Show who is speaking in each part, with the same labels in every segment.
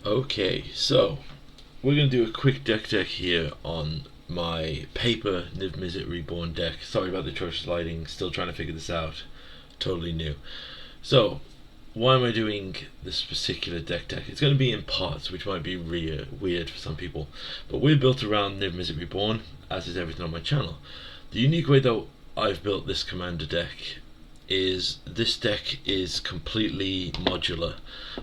Speaker 1: Okay, so we're going to do a quick deck here on my paper Niv-Mizzet Reborn deck. Sorry about the atrocious lighting, still trying to figure this out. Totally new. So, why am I doing this particular deck? It's going to be in parts, which might be weird for some people. But we're built around Niv-Mizzet Reborn, as is everything on my channel. The unique way that I've built this commander deck is this deck is completely modular.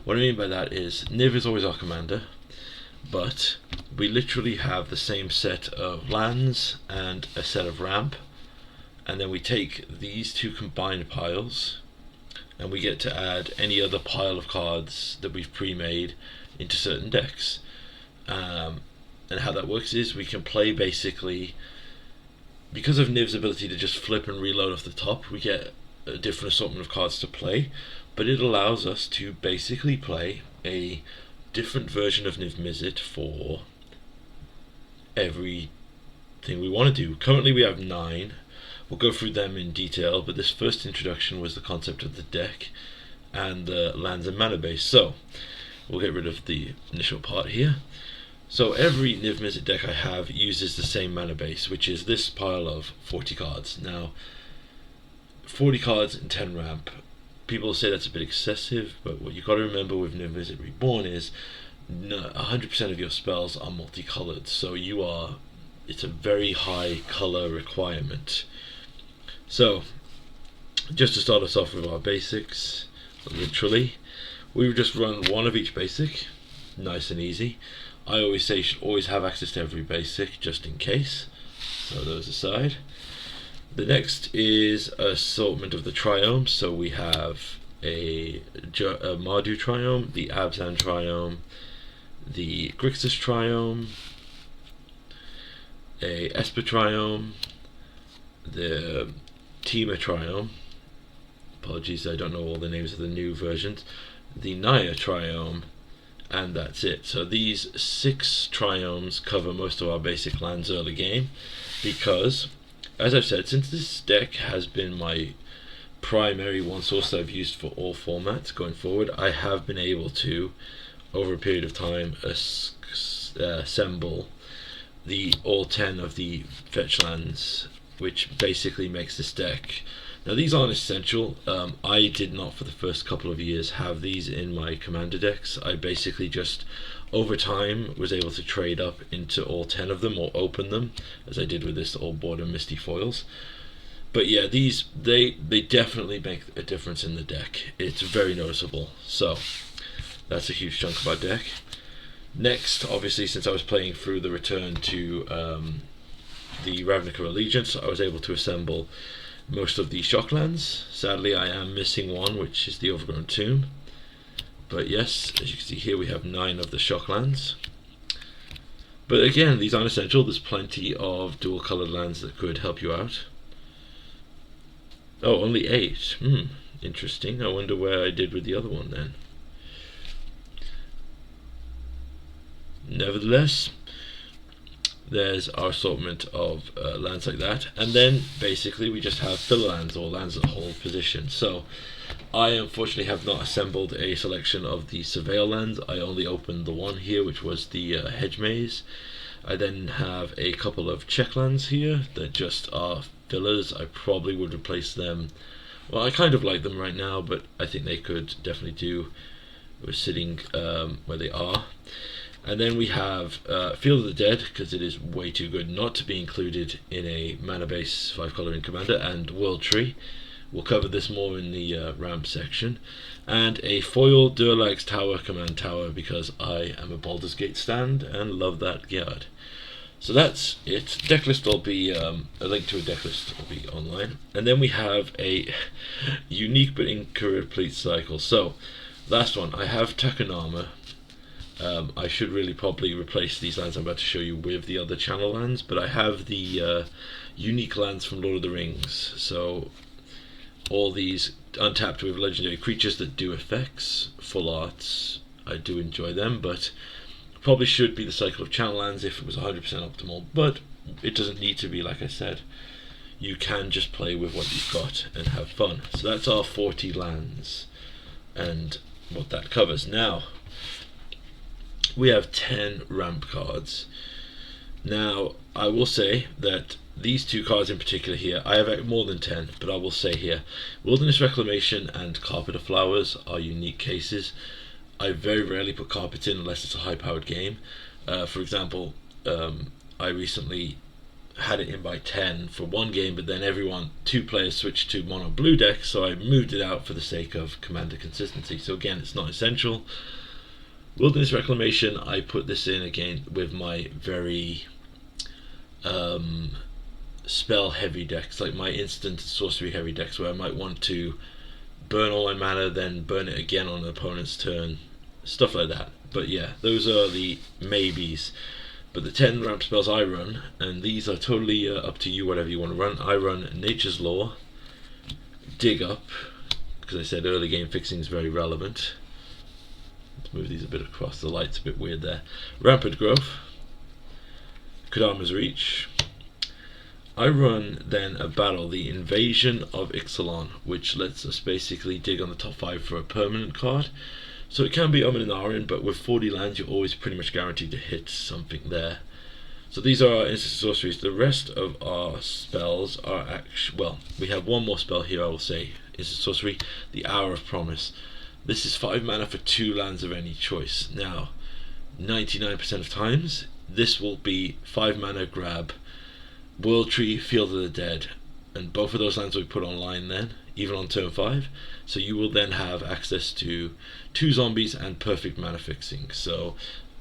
Speaker 1: What I mean by that is Niv is always our commander, but we literally have the same set of lands and a set of ramp, and then we take these two combined piles and we get to add any other pile of cards that we've pre-made into certain decks. And how that works is we can play basically, because of Niv's ability to just flip and reload off the top, we get a different assortment of cards to play, but it allows us to basically play a different version of Niv-Mizzet for everything we want to do. Currently we have 9. We'll go through them in detail, but this first introduction was the concept of the deck and the lands and mana base. So we'll get rid of the initial part here. So every Niv-Mizzet deck I have uses the same mana base, which is this pile of 40 cards. Now 40 cards and 10 ramp. People say that's a bit excessive, but what you've got to remember with Niv-Mizzet Reborn is 100% of your spells are multicolored, so it's a very high color requirement. So, just to start us off with our basics, literally, we would just run one of each basic, nice and easy. I always say you should always have access to every basic, just in case. Throw those aside. The next is assortment of the triomes. So we have a Mardu triome, the Abzan triome, the Grixis triome, a Esper triome, the Tima triome. Apologies, I don't know all the names of the new versions. The Naya triome, and that's it. So these 6 triomes cover most of our basic lands early game, because, as I've said, since this deck has been my primary one source that I've used for all formats going forward, I have been able to, over a period of time, assemble all 10 of the fetch lands, which basically makes this deck. Now these aren't essential. I did not, for the first couple of years, have these in my commander decks. I basically just, over time, was able to trade up into all 10 of them, or open them, as I did with this Old Border Misty Foils. But yeah, these, they definitely make a difference in the deck. It's very noticeable. So that's a huge chunk of our deck. Next, obviously, since I was playing through the return to the Ravnica Allegiance, I was able to assemble most of the Shocklands. Sadly, I am missing one, which is the Overgrown Tomb. But yes, as you can see here, we have 9 of the Shocklands. But again, these aren't essential. There's plenty of dual colored lands that could help you out. Oh, only 8. Interesting. I wonder where I did with the other one then. Nevertheless, there's our assortment of lands like that, and then basically we just have filler lands, or lands that hold position. So I unfortunately have not assembled a selection of the Surveil lands. I only opened the one here, which was the Hedge Maze. I then have a couple of check lands here that just are fillers. I probably would replace them. Well, I kind of like them right now, but I think they could definitely do with sitting where they are. And then we have Field of the Dead, because it is way too good not to be included in a mana base 5-coloring commander, and World Tree. We'll cover this more in the ramp section. And a foil Durlag's Tower command tower, because I am a Baldur's Gate stand and love that guard. So that's it. Decklist will be, a link to a decklist will be online. And then we have a unique but incomplete cycle. So, last one, I have Takanama. I should really probably replace these lands I'm about to show you with the other channel lands, but I have the unique lands from Lord of the Rings. So all these untapped with legendary creatures that do effects, full arts, I do enjoy them, but probably should be the cycle of channel lands if it was 100% optimal, but it doesn't need to be, like I said. You can just play with what you've got and have fun. So that's our 40 lands and what that covers. Now, we have 10 ramp cards. Now, I will say that these two cards in particular here, I have more than 10, but I will say here, Wilderness Reclamation and Carpet of Flowers are unique cases. I very rarely put carpet in unless it's a high-powered game. For example, I recently had it in by 10 for one game, but then two players switched to mono blue deck, so I moved it out for the sake of commander consistency. So again, it's not essential. Wilderness Reclamation, I put this in again with my very spell heavy decks, like my instant sorcery heavy decks, where I might want to burn all my mana, then burn it again on an opponent's turn, stuff like that. But yeah, those are the maybes. But the 10 ramp spells I run, and these are totally up to you, whatever you want to run. I run Nature's Law, Dig Up, because I said early game fixing is very relevant. Let's move these a bit across, the light's a bit weird there. Rampant Growth, Kodama's Reach. I run then a battle, the Invasion of Ixalan, which lets us basically dig on the top 5 for a permanent card. So it can be Ominarin, but with 40 lands you're always pretty much guaranteed to hit something there. So these are our instant sorceries. The rest of our spells are actually, well, we have one more spell here, I will say, instant sorcery, the Hour of Promise. This is 5 mana for 2 lands of any choice. Now, 99% of times, this will be 5 mana grab, World Tree, Field of the Dead, and both of those lands will be put online then, even on turn 5. So you will then have access to 2 zombies and perfect mana fixing. So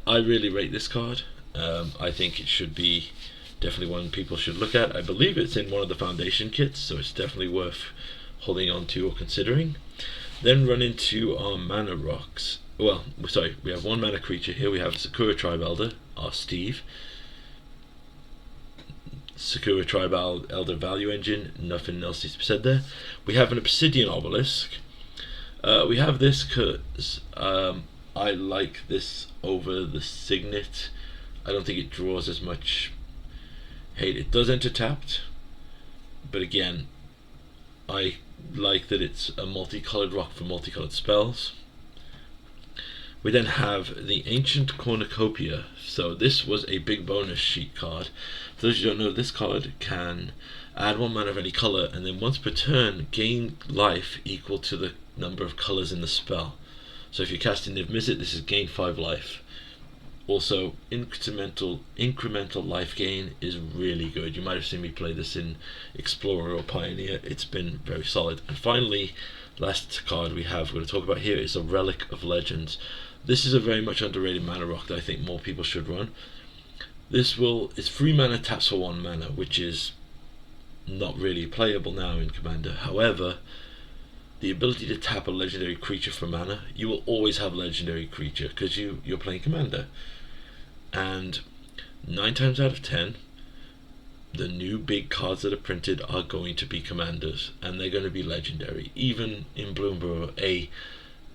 Speaker 1: I really rate this card. I think it should be definitely one people should look at. I believe it's in one of the foundation kits, so it's definitely worth holding on to or considering. Then run into our mana rocks. Well, sorry, we have 1 mana creature here. We have Sakura Tribe Elder, our Steve. Sakura Tribe Elder Value Engine, nothing else needs to be said there. We have an Obsidian Obelisk. We have this because I like this over the Signet. I don't think it draws as much hate. It does enter tapped, but again, I like that it's a multicolored rock for multicolored spells. We then have the Ancient Cornucopia. So this was a big bonus sheet card. For those who don't know, this card can add 1 mana of any color, and then once per turn gain life equal to the number of colors in the spell. So if you're casting Niv-Mizzet, this is gain 5 life. Also, incremental life gain is really good. You might have seen me play this in Explorer or Pioneer. It's been very solid. And finally, last card we're going to talk about here is a Relic of Legends. This is a very much underrated mana rock that I think more people should run. It's 3 mana, taps for 1 mana, which is not really playable now in Commander. However, the ability to tap a legendary creature for mana, you will always have a legendary creature because you're playing Commander. And 9 times out of 10, the new big cards that are printed are going to be Commanders, and they're going to be legendary. Even in Bloomburrow, a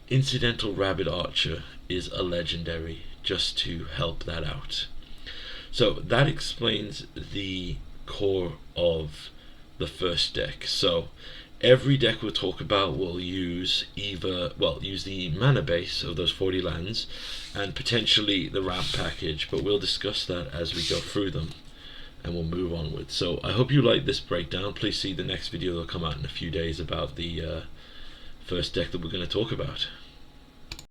Speaker 1: Incidental Rabid Archer is a legendary, just to help that out. So that explains the core of the first deck. So every deck we'll talk about will use use the mana base of those 40 lands and potentially the ramp package, but we'll discuss that as we go through them and we'll move onwards. So I hope you like this breakdown. Please see the next video that'll come out in a few days about the first deck that we're going to talk about.